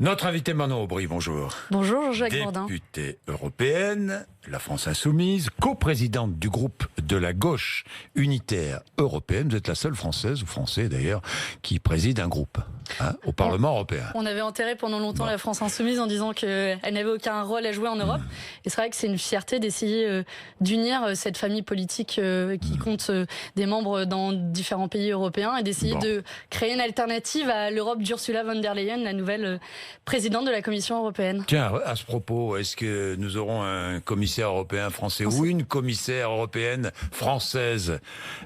Notre invitée Manon Aubry, bonjour. Bonjour Jean-Jacques Bourdin. Députée européenne, la France Insoumise, coprésidente du groupe de la gauche unitaire européenne. Vous êtes la seule Française, ou Français d'ailleurs, qui préside un groupe au Parlement européen. On avait enterré pendant longtemps la France Insoumise en disant qu'elle n'avait aucun rôle à jouer en Europe. Et c'est vrai que c'est une fierté d'essayer d'unir cette famille politique qui compte des membres dans différents pays européens et d'essayer de créer une alternative à l'Europe d'Ursula von der Leyen, la nouvelle présidente de la Commission européenne. Tiens, à ce propos, est-ce que nous aurons un commissaire européen français ou une commissaire européenne française?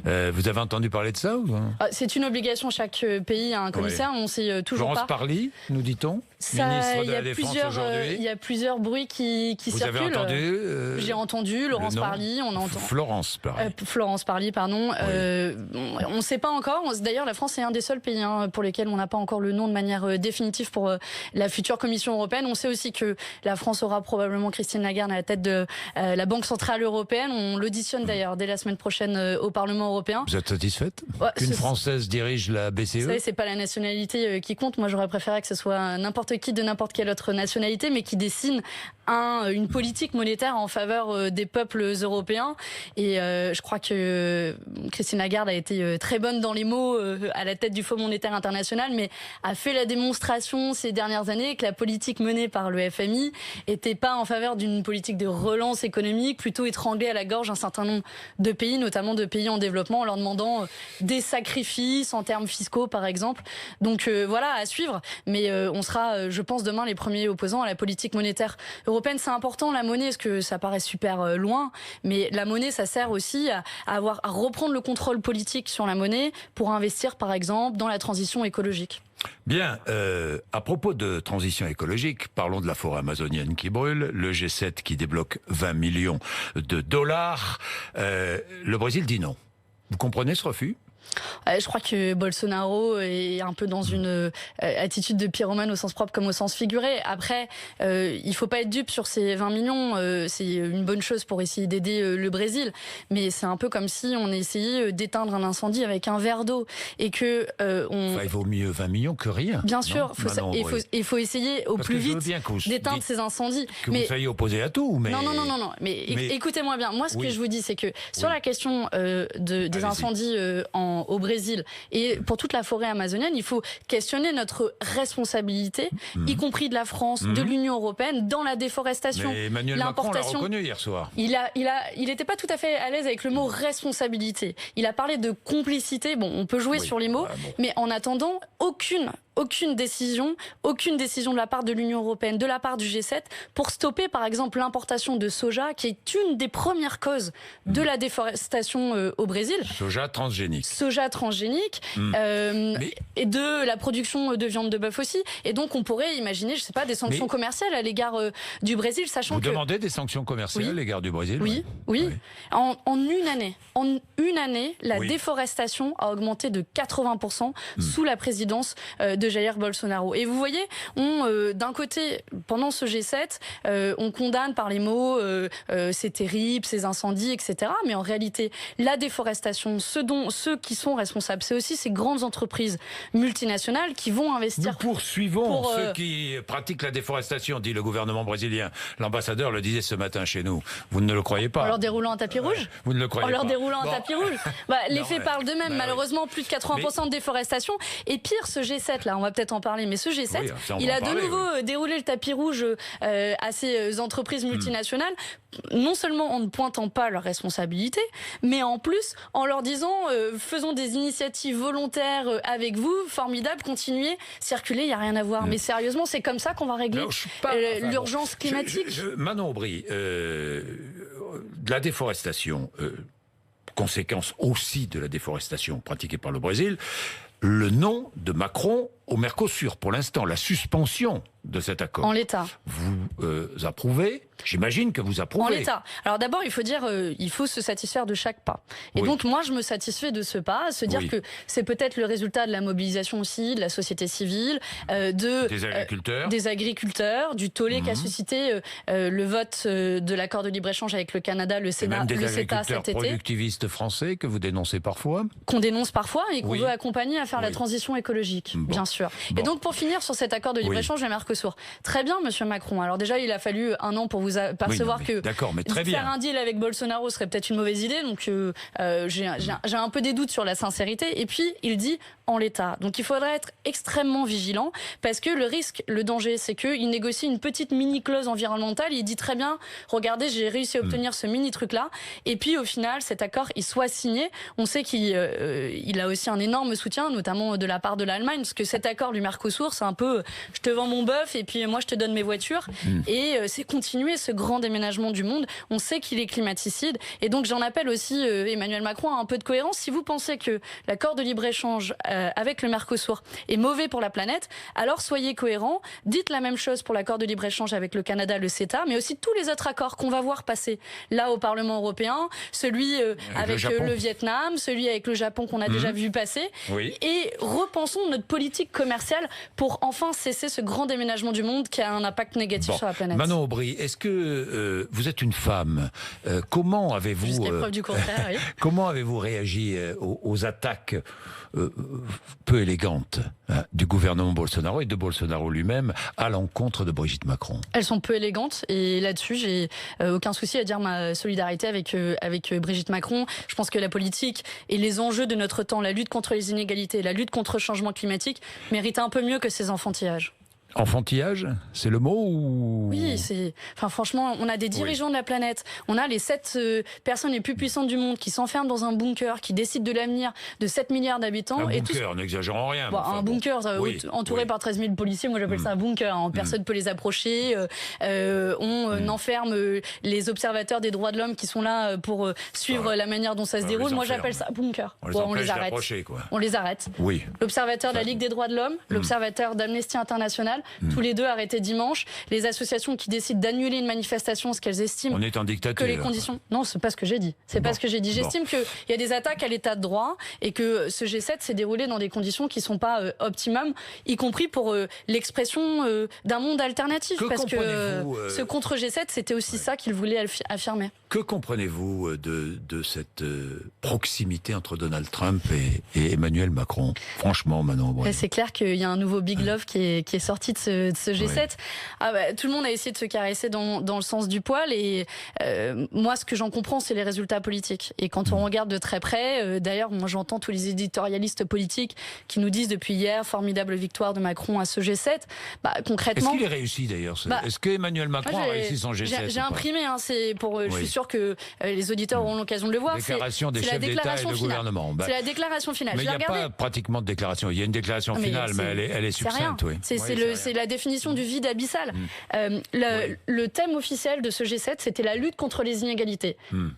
Vous avez entendu parler de ça ou... C'est une obligation, chaque pays a un commissaire, on sait toujours Florence pas. Parly, nous dit-on, ministre de la Défense aujourd'hui. Il y a plusieurs bruits qui Vous circulent. Vous avez entendu J'ai entendu Laurence Parly, on entend... Florence Parly. Florence Parly, pardon. Oui. On ne sait pas encore. D'ailleurs, la France est un des seuls pays pour lesquels on n'a pas encore le nom de manière définitive pour la future Commission européenne. On sait aussi que la France aura probablement Christine Lagarde à la tête de la Banque Centrale Européenne. On l'auditionne d'ailleurs dès la semaine prochaine au Parlement européen. Vous êtes satisfaite qu'une Française dirige la BCE? Vous savez, c'est pas la nationalité qui compte. Moi, j'aurais préféré que ce soit n'importe qui de n'importe quelle autre nationalité, mais qui dessine une politique monétaire en faveur des peuples européens. Et je crois que Christine Lagarde a été très bonne dans les mots à la tête du Fonds monétaire international, mais a fait la démonstration ces dernières années que la politique menée par le FMI n'était pas en faveur d'une politique de relance économique, plutôt étranglée à la gorge un certain nombre de pays, notamment de pays en développement, en leur demandant des sacrifices en termes fiscaux, par exemple. Donc voilà, à suivre. Mais on sera, je pense, demain les premiers opposants à la politique monétaire européenne. C'est important, la monnaie, parce que ça paraît super loin, mais la monnaie, ça sert aussi à reprendre le contrôle politique sur la monnaie pour investir, par exemple, dans la transition écologique. Bien, à propos de transition écologique, parlons de la forêt amazonienne qui brûle, le G7 qui débloque 20 millions de dollars. Le Brésil dit non. Vous comprenez ce refus ? Je crois que Bolsonaro est un peu dans une attitude de pyromane au sens propre comme au sens figuré. Après, il faut pas être dupe sur ces 20 millions. C'est une bonne chose pour essayer d'aider le Brésil. Mais c'est un peu comme si on essayait d'éteindre un incendie avec un verre d'eau. Et que il vaut mieux 20 millions que rien. Bien sûr, il faut essayer au plus vite d'éteindre ces incendies. Que vous soyez opposé à tout. Mais... Non. Mais écoutez-moi bien. Moi, ce que je vous dis, c'est que sur la question des incendies au Brésil et pour toute la forêt amazonienne, il faut questionner notre responsabilité, y compris de la France, de l'Union européenne, dans la déforestation. Mais Emmanuel Macron l'a reconnu hier soir. Il n'était pas tout à fait à l'aise avec le mot responsabilité. Il a parlé de complicité. Bon, on peut jouer sur les mots, mais en attendant, aucune décision de la part de l'Union européenne, de la part du G7, pour stopper par exemple l'importation de soja, qui est une des premières causes de la déforestation au Brésil. Soja transgénique. Et de la production de viande de bœuf aussi. Et donc on pourrait imaginer, je sais pas, des sanctions commerciales à l'égard du Brésil, sachant que... Vous demandez des sanctions commerciales à l'égard du Brésil? Oui. En une année, la déforestation a augmenté de 80% sous la présidence de Jair Bolsonaro. Et vous voyez, d'un côté, pendant ce G7, on condamne par les mots c'est terrible, ces incendies, etc. Mais en réalité, la déforestation, ceux qui sont responsables, c'est aussi ces grandes entreprises multinationales qui vont investir. Nous poursuivons ceux qui pratiquent la déforestation, dit le gouvernement brésilien. L'ambassadeur le disait ce matin chez nous. Vous ne le croyez pas? En leur déroulant un tapis rouge? Vous ne le croyez pas? En leur déroulant un tapis rouge? Les faits parlent d'eux-mêmes. Malheureusement, plus de 80% de déforestation. Et pire, ce G7, là, on va peut-être en parler, mais ce G7, il a de nouveau déroulé le tapis rouge à ces entreprises multinationales, non seulement en ne pointant pas leurs responsabilités, mais en plus en leur disant faisons des initiatives volontaires avec vous, formidable, continuez, circulez, il n'y a rien à voir. Mais sérieusement, c'est comme ça qu'on va régler l'urgence climatique. Manon Aubry, la déforestation, conséquence aussi de la déforestation pratiquée par le Brésil, le nom de Macron au Mercosur, pour l'instant, la suspension de cet accord. En l'état. Vous approuvez? J'imagine que vous approuvez. En l'état. Alors d'abord, il faut dire, il faut se satisfaire de chaque pas. Et donc moi, je me satisfais de ce pas, se dire que c'est peut-être le résultat de la mobilisation aussi, de la société civile, des agriculteurs, du tollé qu'a suscité le vote de l'accord de libre-échange avec le Canada, le Sénat, le CETA cet été. Productivistes français que vous dénoncez parfois. Qu'on dénonce parfois et qu'on veut accompagner à faire la transition écologique, bien sûr. Et donc pour finir sur cet accord de libre-échange et Mercosur, très bien, Monsieur Macron. Alors déjà, il a fallu un an pour vous percevoir que faire un deal avec Bolsonaro serait peut-être une mauvaise idée. Donc j'ai un peu des doutes sur la sincérité. Et puis il dit en l'état. Donc il faudrait être extrêmement vigilant parce que le risque, le danger, c'est qu'il négocie une petite mini-clause environnementale. Il dit très bien, regardez, j'ai réussi à obtenir ce mini-truc-là. Et puis au final, cet accord, il soit signé. On sait qu'il a aussi un énorme soutien, notamment de la part de l'Allemagne, parce que cet accord du Mercosur, c'est un peu je te vends mon bœuf et puis moi je te donne mes voitures. Et c'est continuer ce grand déménagement du monde. On sait qu'il est climaticide. Et donc j'en appelle aussi Emmanuel Macron à un peu de cohérence. Si vous pensez que l'accord de libre-échange avec le Mercosur est mauvais pour la planète, alors soyez cohérents. Dites la même chose pour l'accord de libre-échange avec le Canada, le CETA, mais aussi tous les autres accords qu'on va voir passer là au Parlement européen, celui avec le Vietnam, celui avec le Japon qu'on a déjà vu passer. Et repensons notre politique commerciale pour enfin cesser ce grand déménagement du monde qui a un impact négatif sur la planète. Manon Aubry, est-ce que vous êtes une femme? Comment avez-vous jusqu'à preuve du contraire, oui. Comment avez-vous réagi aux attaques peu élégantes du gouvernement Bolsonaro et de Bolsonaro lui-même à l'encontre de Brigitte Macron? Elles sont peu élégantes et là-dessus, j'ai aucun souci à dire ma solidarité avec Brigitte Macron. Je pense que la politique et les enjeux de notre temps, la lutte contre les inégalités, la lutte contre le changement climatique, méritent un peu mieux que ces enfantillages. Enfantillage, c'est le mot ou... Oui, franchement, on a des dirigeants de la planète, on a les 7 personnes les plus puissantes du monde qui s'enferment dans un bunker, qui décident de l'avenir de 7 milliards d'habitants. Un bunker, n'exagérons rien. Un bunker entouré par 13 000 policiers, moi j'appelle ça un bunker. Personne ne peut les approcher. On enferme les observateurs des droits de l'homme qui sont là pour suivre la manière dont ça se déroule. Moi j'appelle ça bunker. On les arrête. On les arrête. Oui. L'observateur de la Ligue des droits de l'homme, l'observateur d'Amnesty International, tous les deux arrêtés dimanche. Les associations qui décident d'annuler une manifestation parce qu'elles estiment on est en dictature, que les conditions... Non, c'est pas ce que j'ai dit. C'est pas ce que j'ai dit. J'estime qu'il y a des attaques à l'état de droit et que ce G7 s'est déroulé dans des conditions qui sont pas optimum, y compris pour l'expression d'un monde alternatif. Parce que ce contre G7, c'était aussi ça qu'il voulait affirmer. Que comprenez-vous de cette proximité entre Donald Trump et Emmanuel Macron? Franchement, Manon. C'est clair qu'il y a un nouveau Big Love qui est sorti de ce G7. Tout le monde a essayé de se caresser dans le sens du poil et moi, ce que j'en comprends, c'est les résultats politiques. Et quand on regarde de très près, d'ailleurs, moi j'entends tous les éditorialistes politiques qui nous disent depuis hier, formidable victoire de Macron à ce G7. Concrètement... Est-ce qu'il est réussi d'ailleurs? Est-ce que Emmanuel Macron a réussi son G7? J'ai imprimé, je suis sûr que les auditeurs auront l'occasion de le voir. Déclaration des chefs d'État et de gouvernement. C'est la déclaration finale. Mais il n'y a pas pratiquement de déclaration. Il y a une déclaration finale, mais elle est succincte. C'est la définition du vide abyssal. Le thème officiel de ce G7, c'était la lutte contre les inégalités.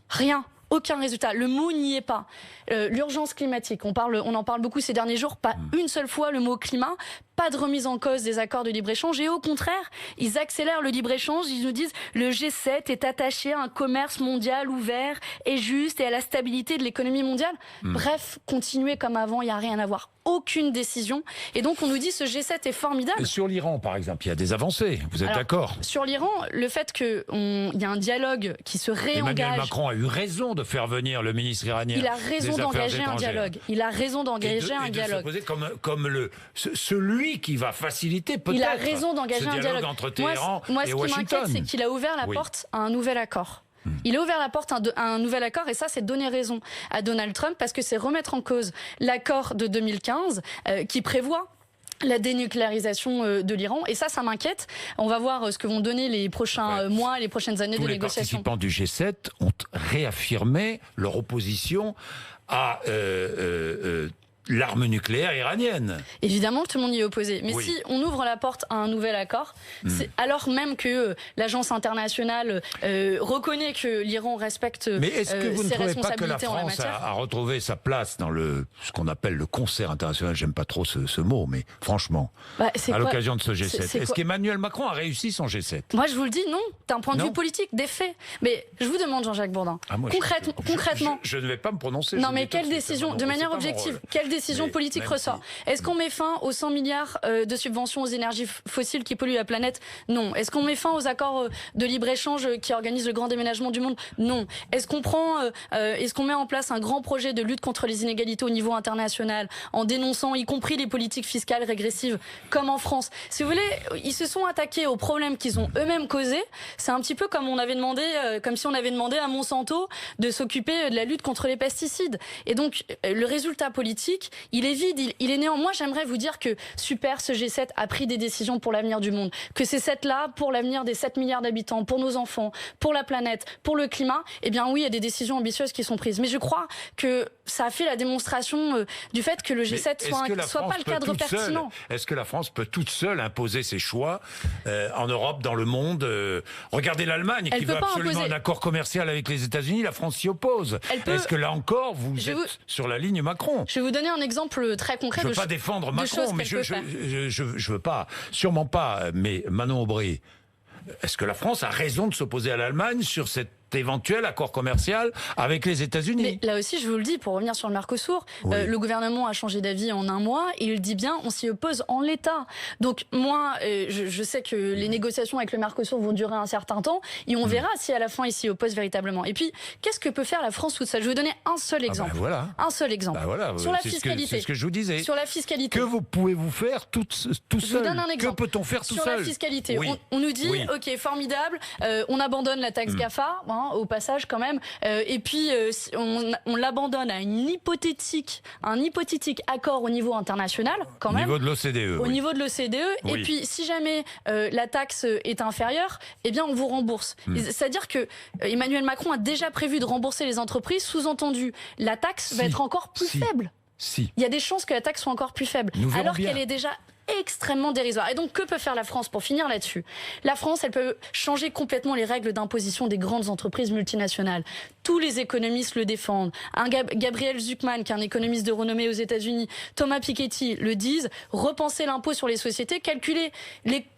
Rien. Aucun résultat. Le mot n'y est pas. L'urgence climatique, on en parle beaucoup ces derniers jours, pas une seule fois le mot climat, pas de remise en cause des accords de libre-échange et au contraire, ils accélèrent le libre-échange, ils nous disent le G7 est attaché à un commerce mondial ouvert et juste et à la stabilité de l'économie mondiale. Bref, continuez comme avant, il n'y a rien à voir. Aucune décision. Et donc on nous dit ce G7 est formidable. Et sur l'Iran, par exemple, il y a des avancées. Vous êtes d'accord? Sur l'Iran, le fait qu'il y a un dialogue qui se réengage... Emmanuel Macron a eu raison de faire venir le ministre iranien. Il a raison d'engager un dialogue. Il a raison d'engager un dialogue. De se poser comme celui qui va faciliter peut-être... Il a raison d'engager un dialogue entre Téhéran moi, et Washington. Ce qui m'inquiète, c'est qu'il a ouvert la porte à un nouvel accord. Il a ouvert la porte à un nouvel accord et ça, c'est donner raison à Donald Trump parce que c'est remettre en cause l'accord de 2015 qui prévoit la dénucléarisation de l'Iran. Et ça m'inquiète. On va voir ce que vont donner les prochains mois, les prochaines années de négociation. Les participants du G7 ont réaffirmé leur opposition à l'arme nucléaire iranienne. Évidemment que tout le monde y est opposé. Mais Oui. si on ouvre la porte à un nouvel accord, alors même que l'agence internationale reconnaît que l'Iran respecte Mais est-ce que vous ne ses trouvez pas que la responsabilités en la France matière. a retrouvé sa place dans ce qu'on appelle le concert international? J'aime pas trop ce mot, mais franchement, C'est à quoi l'occasion de ce G7, c'est est-ce quoi qu'Emmanuel Macron a réussi son G7? Moi, je vous le dis, non. D'un point de Non. vue politique, des faits. Mais je vous demande, Jean-Jacques Bourdin, Ah, moi, concrètement, je ne vais pas me prononcer. non, je mais dis tout quelle de suite, décision, non, de c'est manière pas mon objective, rôle. quelle décision Mais politique même ressort? Est-ce qu'on met fin aux 100 milliards de subventions aux énergies fossiles qui polluent la planète? Non. Est-ce qu'on met fin aux accords de libre-échange qui organisent le grand déménagement du monde? Non. Est-ce qu'on met en place un grand projet de lutte contre les inégalités au niveau international en dénonçant y compris les politiques fiscales régressives comme en France? Si vous voulez, ils se sont attaqués aux problèmes qu'ils ont eux-mêmes causés. C'est un petit peu comme comme si on avait demandé à Monsanto de s'occuper de la lutte contre les pesticides. Et donc, le résultat politique, il est vide, il est néant. Moi, j'aimerais vous dire que super, ce G7 a pris des décisions pour l'avenir du monde. Que ces 7-là, pour l'avenir des 7 milliards d'habitants, pour nos enfants, pour la planète, pour le climat, eh bien oui, il y a des décisions ambitieuses qui sont prises. Mais je crois que ça a fait la démonstration du fait que le G7 soit pas le cadre pertinent. Est-ce que la France peut toute seule imposer ses choix en Europe, dans le monde? Regardez l'Allemagne qui veut absolument un accord commercial avec les États-Unis, la France s'y oppose. Est-ce que là encore, vous êtes sur la ligne Macron? Je vais vous donner un exemple très concret. Je ne veux pas défendre Macron, mais je veux pas, sûrement pas, mais Manon Aubry, est-ce que la France a raison de s'opposer à l'Allemagne sur cet éventuel accord commercial avec les États-Unis? Mais là aussi, je vous le dis, pour revenir sur le Mercosur, oui. Le gouvernement a changé d'avis en un mois et il dit bien, on s'y oppose en l'état. Donc moi, je sais que les négociations avec le Mercosur vont durer un certain temps et on verra si à la fin il s'y oppose véritablement. Et puis, qu'est-ce que peut faire la France toute seule? Je vais vous donner un seul exemple. Voilà. Un seul exemple. Voilà. Sur la fiscalité. C'est ce que je vous disais. Sur la fiscalité. Que pouvez-vous faire tout seul? Je vous donne un exemple. Que peut-on faire tout seul? Sur la fiscalité, oui. on nous dit, oui. ok, formidable, on abandonne la taxe GAFA, au passage quand même, et puis on l'abandonne à un hypothétique accord au niveau international, quand même. Au niveau de l'OCDE. Au niveau de l'OCDE, oui. Et puis si jamais la taxe est inférieure, eh bien on vous rembourse. C'est-à-dire que Emmanuel Macron a déjà prévu de rembourser les entreprises, sous-entendu, la taxe va être encore plus faible. Si. Il y a des chances que la taxe soit encore plus faible, alors qu'elle est déjà extrêmement dérisoire. Et donc, que peut faire la France pour finir là-dessus? La France, elle peut changer complètement les règles d'imposition des grandes entreprises multinationales. Tous les économistes le défendent. Gabriel Zucman, qui est un économiste de renommée aux États-Unis, Thomas Piketty le disent. Repenser l'impôt sur les sociétés, calculer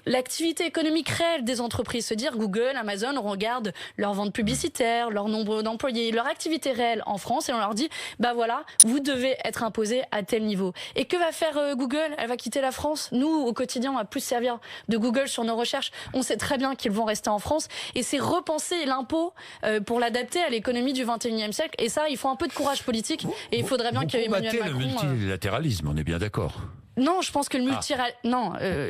l'activité économique réelle des entreprises. Se dire Google, Amazon, on regarde leurs ventes publicitaires, leur nombre d'employés, leur activité réelle en France et on leur dit, bah voilà, vous devez être imposé à tel niveau. Et que va faire Google? Elle va quitter la France. Nous, au quotidien, on va plus se servir de Google sur nos recherches. On sait très bien qu'ils vont rester en France. Et c'est repenser l'impôt pour l'adapter à l'économie du 21e siècle. Et ça, il faut un peu de courage politique. Et il faudrait bien que Emmanuel Macron... le multilatéralisme, on est bien d'accord. Non, je pense que le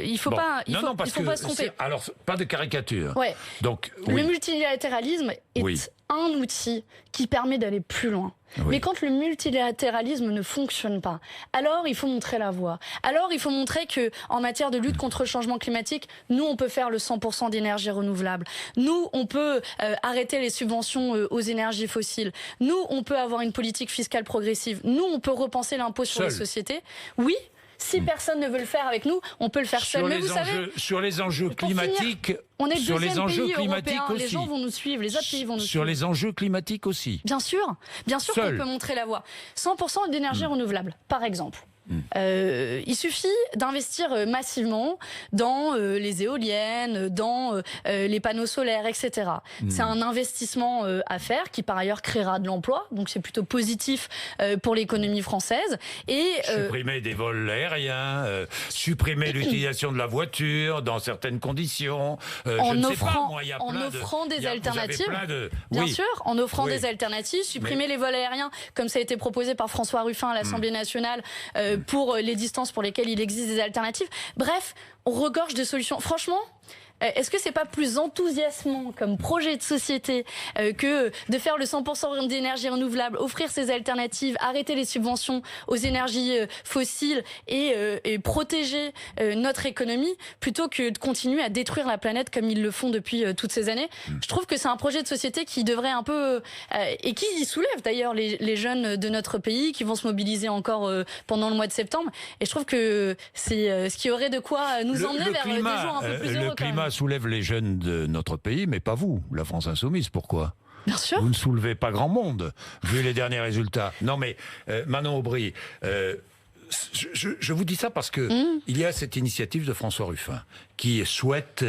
il faut pas se tromper. Alors, pas de caricature. Ouais. Donc, le multilatéralisme est un outil qui permet d'aller plus loin. Oui. Mais quand le multilatéralisme ne fonctionne pas, alors il faut montrer la voie. Alors il faut montrer que, en matière de lutte contre le changement climatique, nous on peut faire le 100% d'énergie renouvelable. Nous on peut arrêter les subventions aux énergies fossiles. Nous on peut avoir une politique fiscale progressive. Nous on peut repenser l'impôt sur les sociétés. Oui. Si personne ne veut le faire avec nous, on peut le faire seul. Mais vous savez, sur les enjeux climatiques, on est sur les enjeux climatiques européen, aussi. Les gens vont nous suivre, les autres pays vont nous suivre. Sur les enjeux climatiques aussi. Bien sûr qu'on peut montrer la voie. 100% d'énergie renouvelable, par exemple. Il suffit d'investir massivement dans les éoliennes, dans les panneaux solaires, etc. C'est un investissement à faire qui par ailleurs créera de l'emploi, donc c'est plutôt positif pour l'économie française. Et supprimer des vols aériens, supprimer l'utilisation de la voiture dans certaines conditions. En offrant des alternatives, bien sûr, en offrant des alternatives, supprimer les vols aériens, comme ça a été proposé par François Ruffin à l'Assemblée nationale. Pour les distances pour lesquelles il existe des alternatives. Bref, on regorge de solutions. Franchement, est-ce que c'est pas plus enthousiasmant comme projet de société que de faire le 100% d'énergie renouvelable, offrir ces alternatives, arrêter les subventions aux énergies fossiles et protéger notre économie, plutôt que de continuer à détruire la planète comme ils le font depuis toutes ces années. Je trouve que c'est un projet de société qui devrait un peu et qui soulève d'ailleurs les jeunes de notre pays qui vont se mobiliser encore pendant le mois de septembre. Et je trouve que c'est ce qui aurait de quoi nous emmener vers des jours un peu plus heureux. Le climat soulève les jeunes de notre pays, mais pas vous, la France insoumise. Pourquoi ? Bien sûr. Vous ne soulevez pas grand monde, vu les derniers résultats. Non mais, Manon Aubry, je vous dis ça parce que il y a cette initiative de François Ruffin qui souhaite,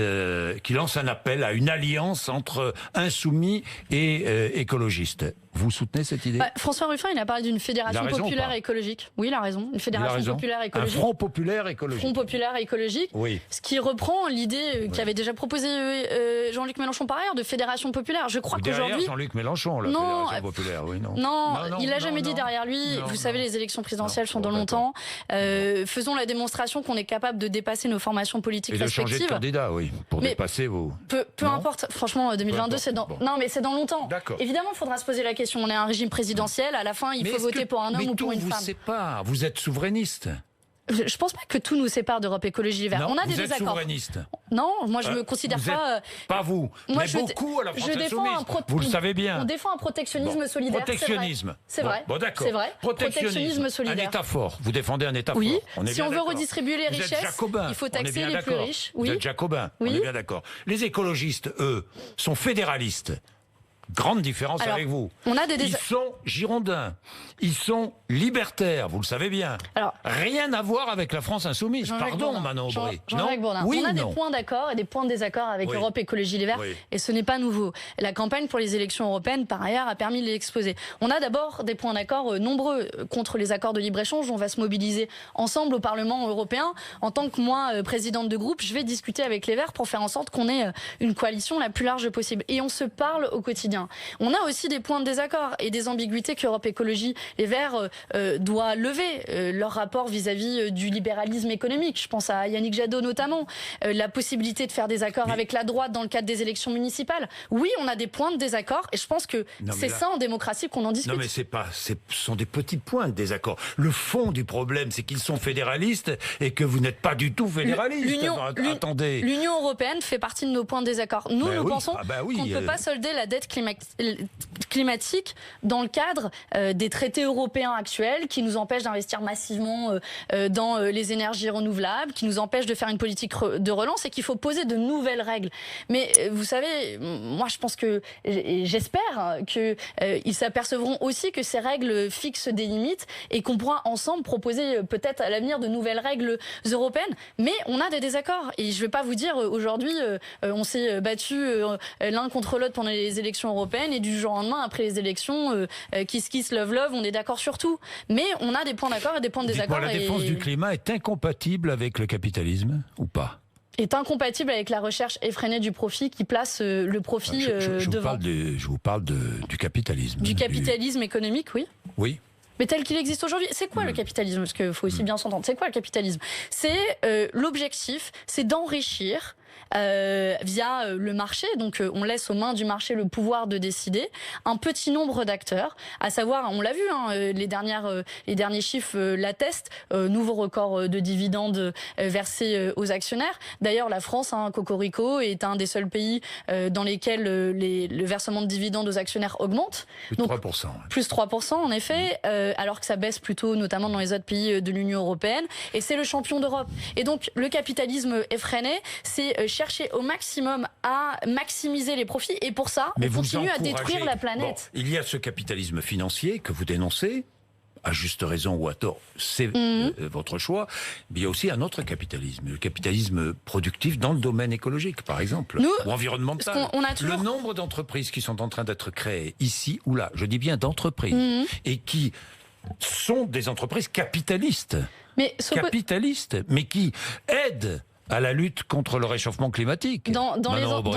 qui lance un appel à une alliance entre insoumis et écologistes. Vous soutenez cette idée ? François Ruffin, il a parlé d'une fédération populaire écologique. Oui, il a raison. Une fédération populaire écologique. Un front populaire écologique. Front populaire écologique. Oui. Ce qui reprend l'idée qu'avait déjà proposé Jean-Luc Mélenchon par ailleurs de fédération populaire. Je crois qu'aujourd'hui. Jean-Luc Mélenchon, la fédération populaire, oui, non. Non, il l'a jamais dit derrière lui. Vous savez, les élections présidentielles sont dans longtemps. Faisons la démonstration qu'on est capable de dépasser nos formations politiques respectives. Et de changer de candidat, oui, pour dépasser vos. Peu importe. Franchement, 2022, c'est dans. Non, mais c'est dans longtemps. D'accord. Évidemment, il faudra se poser la question. On est un régime présidentiel. À la fin, il faut voter pour un homme ou pour une femme. Mais tout vous sépare. Vous êtes souverainiste. Je pense pas que tout nous sépare d'Europe Écologie Les Verts. Non, on a des vous êtes désaccords. Souverainiste. Non, moi je me considère pas. Pas vous, moi, mais beaucoup à la France insoumise. Vous le savez bien. On défend un protectionnisme solidaire. Protectionnisme. C'est vrai. Bon, d'accord. C'est vrai. Protectionnisme solidaire. Un État fort. Vous défendez un État oui. fort. Si on veut redistribuer les richesses, il faut taxer les plus riches. Vous êtes jacobin. Oui. On est bien d'accord. Les écologistes, eux, sont fédéralistes. Grande différence avec vous. On a Ils sont girondins, ils sont libertaires, vous le savez bien. Alors, rien à voir avec la France insoumise. Pardon, Manon Aubry. Jean-Jacques Bourdin. Oui, on a des points d'accord et des points de désaccord avec Europe Écologie Les Verts, et ce n'est pas nouveau. La campagne pour les élections européennes, par ailleurs, a permis de les exposer. On a d'abord des points d'accord nombreux contre les accords de libre-échange. On va se mobiliser ensemble au Parlement européen. En tant que moi, présidente de groupe, je vais discuter avec les Verts pour faire en sorte qu'on ait une coalition la plus large possible. Et on se parle au quotidien. On a aussi des points de désaccord et des ambiguïtés qu'Europe Écologie Les Verts doit lever. Leur rapport vis-à-vis du libéralisme économique. Je pense à Yannick Jadot notamment. La possibilité de faire des accords avec la droite dans le cadre des élections municipales. Oui, on a des points de désaccord et je pense que c'est ça en démocratie qu'on en discute. Non mais ce sont des petits points de désaccord. Le fond du problème, c'est qu'ils sont fédéralistes et que vous n'êtes pas du tout fédéraliste. Attendez. L'Union européenne fait partie de nos points de désaccord. Nous, nous pensons qu'on ne peut pas solder la dette climatique dans le cadre des traités européens actuels qui nous empêchent d'investir massivement dans les énergies renouvelables, qui nous empêchent de faire une politique de relance et qu'il faut poser de nouvelles règles. Mais vous savez, moi je pense que, et j'espère qu'ils s'apercevront aussi que ces règles fixent des limites et qu'on pourra ensemble proposer peut-être à l'avenir de nouvelles règles européennes. Mais on a des désaccords et je ne vais pas vous dire aujourd'hui on s'est battu l'un contre l'autre pendant les élections européennes et du jour au lendemain après les élections kiss love love, on est d'accord sur tout. Mais on a des points d'accord et des points de désaccord. La défense du climat est incompatible avec le capitalisme ou pas ? Est incompatible avec la recherche effrénée du profit qui place le profit devant. Je vous parle du capitalisme. Du capitalisme économique, oui. Oui. Mais tel qu'il existe aujourd'hui, c'est quoi le capitalisme ? Parce qu'il faut aussi bien s'entendre. C'est quoi le capitalisme ? C'est l'objectif, c'est d'enrichir via le marché, donc on laisse aux mains du marché le pouvoir de décider, un petit nombre d'acteurs, à savoir, on l'a vu, les derniers chiffres l'attestent, nouveau record de dividendes versés aux actionnaires. D'ailleurs, la France, Cocorico, est un des seuls pays dans lesquels le versement de dividendes aux actionnaires augmente. Plus de 3%. Plus 3%, en effet, alors que ça baisse plutôt, notamment dans les autres pays de l'Union européenne. Et c'est le champion d'Europe. Et donc, le capitalisme effréné, c'est chercher au maximum à maximiser les profits et pour ça, on continue à détruire la planète. Bon, il y a ce capitalisme financier que vous dénoncez, à juste raison ou à tort, c'est votre choix, mais il y a aussi un autre capitalisme, le capitalisme productif dans le domaine écologique, par exemple, ou environnemental. Le nombre d'entreprises qui sont en train d'être créées ici ou là, je dis bien d'entreprises, et qui sont des entreprises capitalistes, mais qui aident à la lutte contre le réchauffement climatique. Dans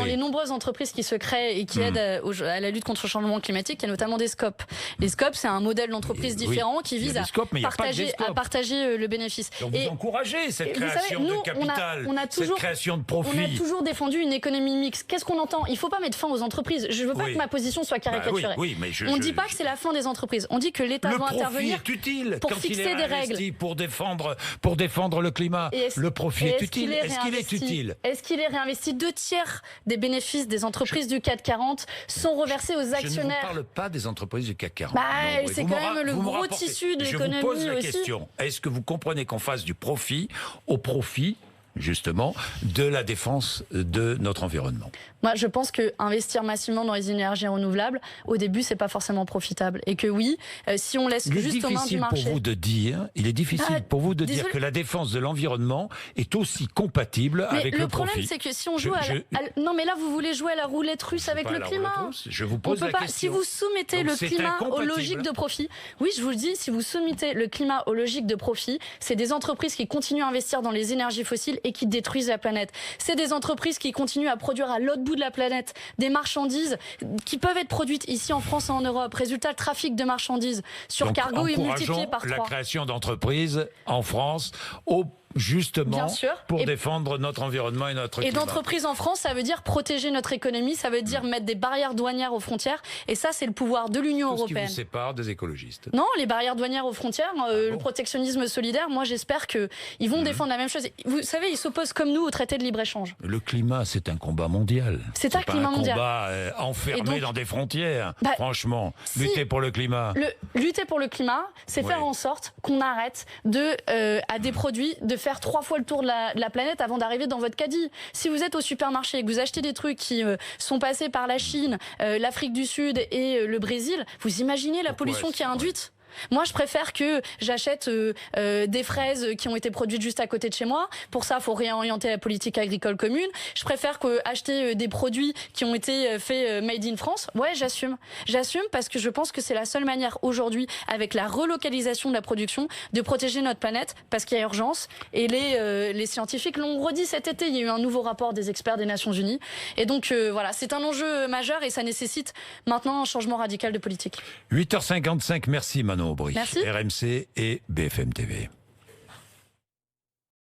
les nombreuses entreprises qui se créent et qui aident à la lutte contre le changement climatique, il y a notamment des scopes. Les scopes, c'est un modèle d'entreprise différent qui vise à partager le bénéfice. Donc vous encouragez cette création de capital, cette création de profit. On a toujours défendu une économie mixte. Qu'est-ce qu'on entend? Il ne faut pas mettre fin aux entreprises. Je ne veux pas que ma position soit caricaturée. On ne dit pas que c'est la fin des entreprises. On dit que l'État doit intervenir est utile pour fixer des règles. Pour défendre le climat. Le profit est utile. Est-ce qu'il est utile? Est-ce qu'il est réinvesti? 2/3 des bénéfices des entreprises du CAC 40 sont reversés aux actionnaires. Je ne vous parle pas des entreprises du CAC 40. C'est quand même le gros tissu de l'économie aussi. Je vous pose la question. Est-ce que vous comprenez qu'on fasse du profit au profit, justement, de la défense de notre environnement? Moi, je pense que investir massivement dans les énergies renouvelables, au début, c'est pas forcément profitable. Et que oui, si on laisse juste aux mains du marché... Il est difficile pour vous de dire que la défense de l'environnement est aussi compatible avec le profit. Le problème, c'est que si on joue Non, mais là, vous voulez jouer à la roulette russe avec le climat. Je vous pose la question. Si vous soumettez le climat aux logiques de profit... Oui, je vous le dis, si vous soumettez le climat aux logiques de profit, c'est des entreprises qui continuent à investir dans les énergies fossiles et qui détruisent la planète. C'est des entreprises qui continuent à produire à l'autre bout de la planète des marchandises qui peuvent être produites ici en France et en Europe. Résultat, le trafic de marchandises sur cargo est multiplié par 3. La création d'entreprises en France justement pour défendre notre environnement et notre climat. Et d'entreprises en France, ça veut dire protéger notre économie, ça veut dire mettre des barrières douanières aux frontières, et ça c'est le pouvoir de l'Union européenne. Ce qui vous sépare des écologistes. Non, les barrières douanières aux frontières, le protectionnisme solidaire, moi j'espère qu'ils vont défendre la même chose. Vous savez, ils s'opposent comme nous au traité de libre-échange. Le climat, c'est un combat mondial. C'est un climat mondial. Combat enfermé dans des frontières, franchement. Lutter pour le climat. Lutter pour le climat, c'est faire en sorte qu'on arrête à des produits de faire 3 fois le tour de la planète avant d'arriver dans votre caddie. Si vous êtes au supermarché et que vous achetez des trucs qui sont passés par la Chine, l'Afrique du Sud et le Brésil, vous imaginez la pollution qui est induite ? Moi, je préfère que j'achète des fraises qui ont été produites juste à côté de chez moi. Pour ça, il faut réorienter la politique agricole commune. Je préfère acheter des produits qui ont été faits made in France. Ouais, j'assume. J'assume parce que je pense que c'est la seule manière aujourd'hui, avec la relocalisation de la production, de protéger notre planète, parce qu'il y a urgence. Et les scientifiques l'ont redit cet été. Il y a eu un nouveau rapport des experts des Nations Unies. Et donc, voilà, c'est un enjeu majeur et ça nécessite maintenant un changement radical de politique. 8h55, merci Manon Aubry. Merci. RMC et BFM TV.